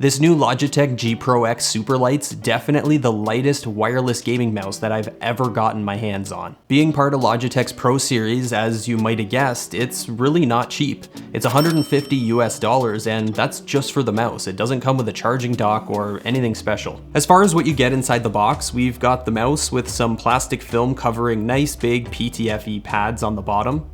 This new Logitech G Pro X Superlight's definitely the lightest wireless gaming mouse that I've ever gotten my hands on. Being part of Logitech's Pro series, as you might have guessed, it's really not cheap. It's $150 US, and that's just for the mouse. It doesn't come with a charging dock or anything special. As far as what you get inside the box, we've got the mouse with some plastic film covering nice big PTFE pads on the bottom.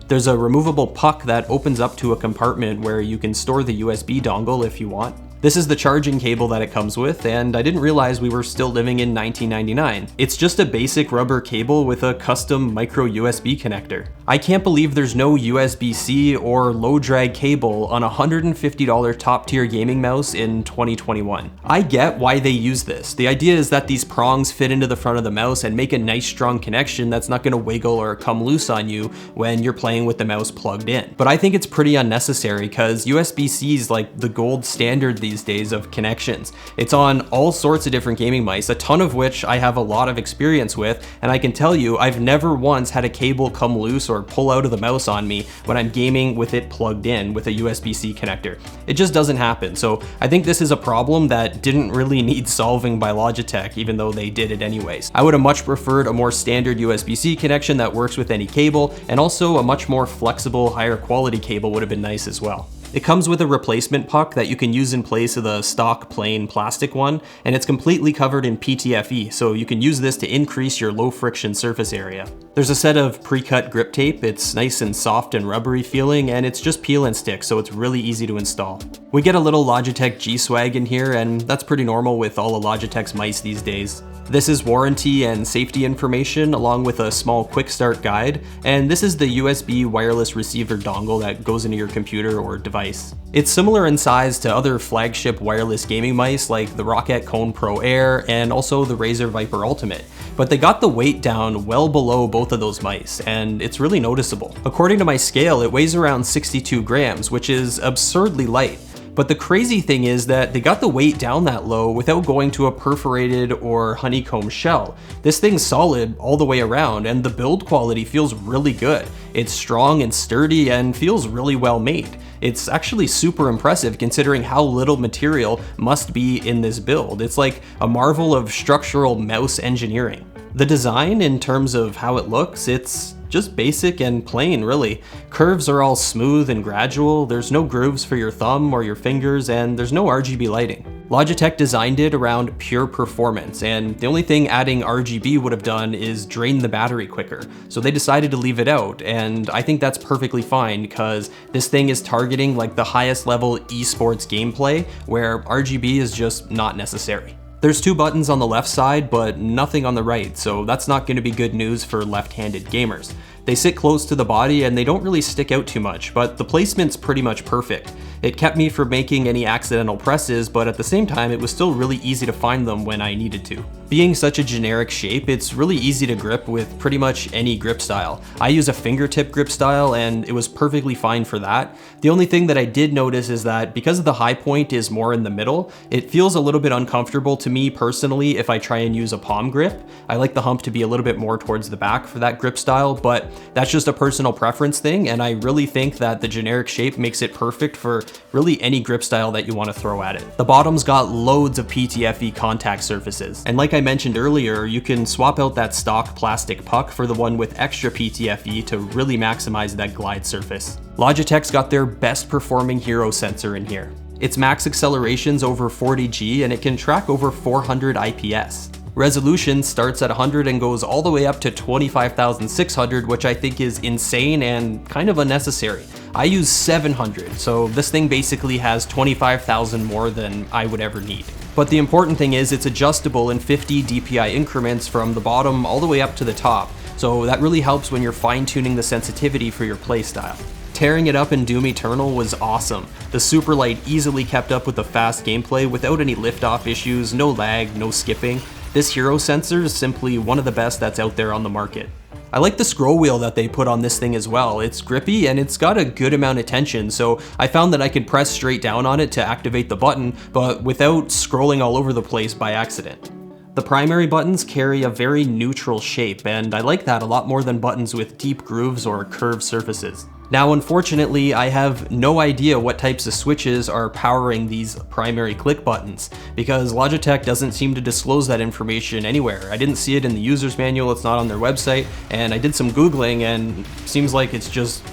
There's a removable puck that opens up to a compartment where you can store the USB dongle if you want. This is the charging cable that it comes with, and I didn't realize we were still living in 1999. It's just a basic rubber cable with a custom micro USB connector. I can't believe there's no USB-C or low drag cable on a $150 top tier gaming mouse in 2021. I get why they use this. The idea is that these prongs fit into the front of the mouse and make a nice strong connection that's not gonna wiggle or come loose on you when you're playing with the mouse plugged in. But I think it's pretty unnecessary because USB-C is like the gold standard these days of connections. It's on all sorts of different gaming mice, a ton of which I have a lot of experience with, and I can tell you I've never once had a cable come loose or pull out of the mouse on me when I'm gaming with it plugged in with a USB-C connector. It just doesn't happen. So I think this is a problem that didn't really need solving by Logitech, even though they did it anyways. I would have much preferred a more standard USB-C connection that works with any cable, and also a much more flexible, higher quality cable would have been nice as well. It comes with a replacement puck that you can use in place of the stock plain plastic one, and it's completely covered in PTFE, so you can use this to increase your low friction surface area. There's a set of pre-cut grip tape. It's nice and soft and rubbery feeling, and it's just peel and stick, so it's really easy to install. We get a little Logitech G-Swag in here, and that's pretty normal with all of Logitech's mice these days. This is warranty and safety information along with a small quick start guide, and this is the USB wireless receiver dongle that goes into your computer or device. It's similar in size to other flagship wireless gaming mice like the Roccat Kone Pro Air and also the Razer Viper Ultimate, but they got the weight down well below both of those mice, and it's really noticeable. According to my scale, it weighs around 62 grams, which is absurdly light. But the crazy thing is that they got the weight down that low without going to a perforated or honeycomb shell. This thing's solid all the way around, and the build quality feels really good. It's strong and sturdy and feels really well made. It's actually super impressive considering how little material must be in this build. It's like a marvel of structural mouse engineering. The design, in terms of how it looks, it's just basic and plain, really. Curves are all smooth and gradual, there's no grooves for your thumb or your fingers, and there's no RGB lighting. Logitech designed it around pure performance, and the only thing adding RGB would have done is drain the battery quicker. So they decided to leave it out, and I think that's perfectly fine because this thing is targeting like the highest level esports gameplay where RGB is just not necessary. There's two buttons on the left side, but nothing on the right, so that's not going to be good news for left-handed gamers. They sit close to the body and they don't really stick out too much, but the placement's pretty much perfect. It kept me from making any accidental presses, but at the same time, it was still really easy to find them when I needed to. Being such a generic shape, it's really easy to grip with pretty much any grip style. I use a fingertip grip style and it was perfectly fine for that. The only thing that I did notice is that because the high point is more in the middle, it feels a little bit uncomfortable to me personally if I try and use a palm grip. I like the hump to be a little bit more towards the back for that grip style, but that's just a personal preference thing, and I really think that the generic shape makes it perfect for really any grip style that you want to throw at it. The bottom's got loads of PTFE contact surfaces, and like I mentioned earlier, you can swap out that stock plastic puck for the one with extra PTFE to really maximize that glide surface. Logitech's got their best performing hero sensor in here. Its max acceleration's over 40G and it can track over 400 IPS. Resolution starts at 100 and goes all the way up to 25,600, which I think is insane and kind of unnecessary. I use 700, so this thing basically has 25,000 more than I would ever need. But the important thing is it's adjustable in 50 DPI increments from the bottom all the way up to the top, so that really helps when you're fine-tuning the sensitivity for your playstyle. Tearing it up in Doom Eternal was awesome. The Superlight easily kept up with the fast gameplay without any liftoff issues, no lag, no skipping. This hero sensor is simply one of the best that's out there on the market. I like the scroll wheel that they put on this thing as well. It's grippy and it's got a good amount of tension, so I found that I could press straight down on it to activate the button, but without scrolling all over the place by accident. The primary buttons carry a very neutral shape, and I like that a lot more than buttons with deep grooves or curved surfaces. Now, unfortunately, I have no idea what types of switches are powering these primary click buttons, because Logitech doesn't seem to disclose that information anywhere. I didn't see it in the user's manual, it's not on their website, and I did some Googling and it seems like it's just,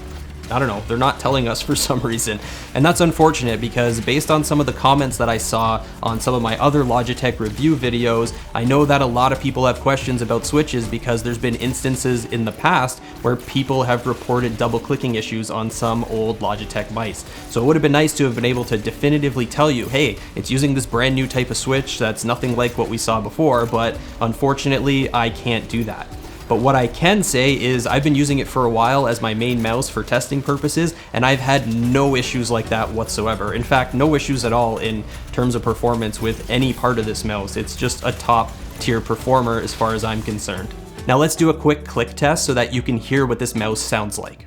I don't know, they're not telling us for some reason. And that's unfortunate because based on some of the comments that I saw on some of my other Logitech review videos, I know that a lot of people have questions about switches because there's been instances in the past where people have reported double clicking issues on some old Logitech mice. So it would have been nice to have been able to definitively tell you, hey, it's using this brand new type of switch that's nothing like what we saw before, but unfortunately I can't do that. But what I can say is I've been using it for a while as my main mouse for testing purposes, and I've had no issues like that whatsoever. In fact, no issues at all in terms of performance with any part of this mouse. It's just a top tier performer as far as I'm concerned. Now let's do a quick click test so that you can hear what this mouse sounds like.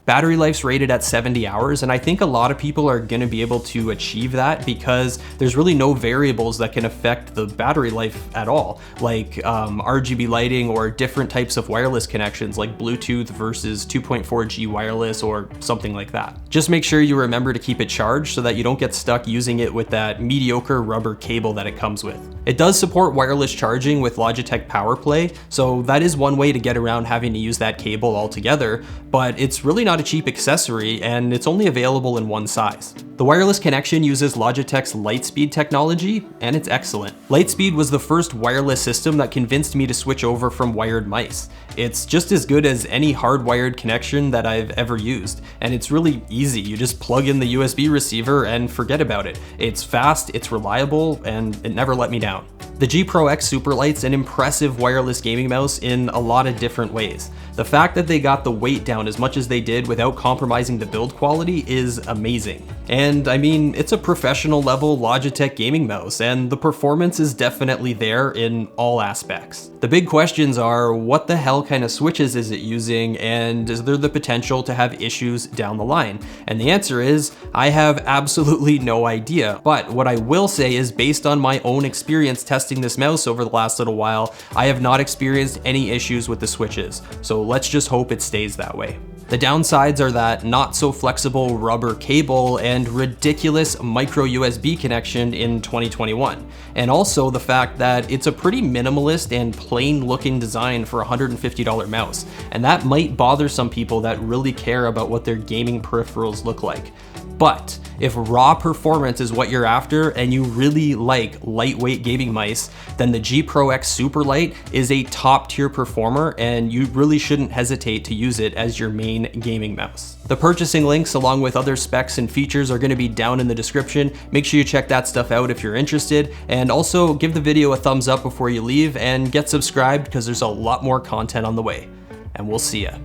Battery life's rated at 70 hours, and I think a lot of people are gonna be able to achieve that because there's really no variables that can affect the battery life at all, like RGB lighting or different types of wireless connections like Bluetooth versus 2.4G wireless or something like that. Just make sure you remember to keep it charged so that you don't get stuck using it with that mediocre rubber cable that it comes with. It does support wireless charging with Logitech Powerplay, so that is one way to get around having to use that cable altogether, but it's really not a cheap accessory and it's only available in one size. The wireless connection uses Logitech's Lightspeed technology, and it's excellent. Lightspeed was the first wireless system that convinced me to switch over from wired mice. It's just as good as any hardwired connection that I've ever used, and it's really easy. You just plug in the USB receiver and forget about it. It's fast, it's reliable, and it never let me down. The G Pro X Superlight's an impressive wireless gaming mouse in a lot of different ways. The fact that they got the weight down as much as they did without compromising the build quality is amazing. And I mean, it's a professional level Logitech gaming mouse, and the performance is definitely there in all aspects. The big questions are, what the hell kind of switches is it using, and is there the potential to have issues down the line? And the answer is, I have absolutely no idea. But what I will say is, based on my own experience testing this mouse over the last little while, I have not experienced any issues with the switches. So let's just hope it stays that way. The downsides are that not so flexible rubber cable and ridiculous micro USB connection in 2021. And also the fact that it's a pretty minimalist and plain looking design for a $150 mouse. And that might bother some people that really care about what their gaming peripherals look like. But if raw performance is what you're after and you really like lightweight gaming mice, then the G Pro X Superlight is a top tier performer, and you really shouldn't hesitate to use it as your main gaming mouse. The purchasing links along with other specs and features are going to be down in the description. Make sure you check that stuff out if you're interested, and also give the video a thumbs up before you leave and get subscribed because there's a lot more content on the way. And we'll see ya.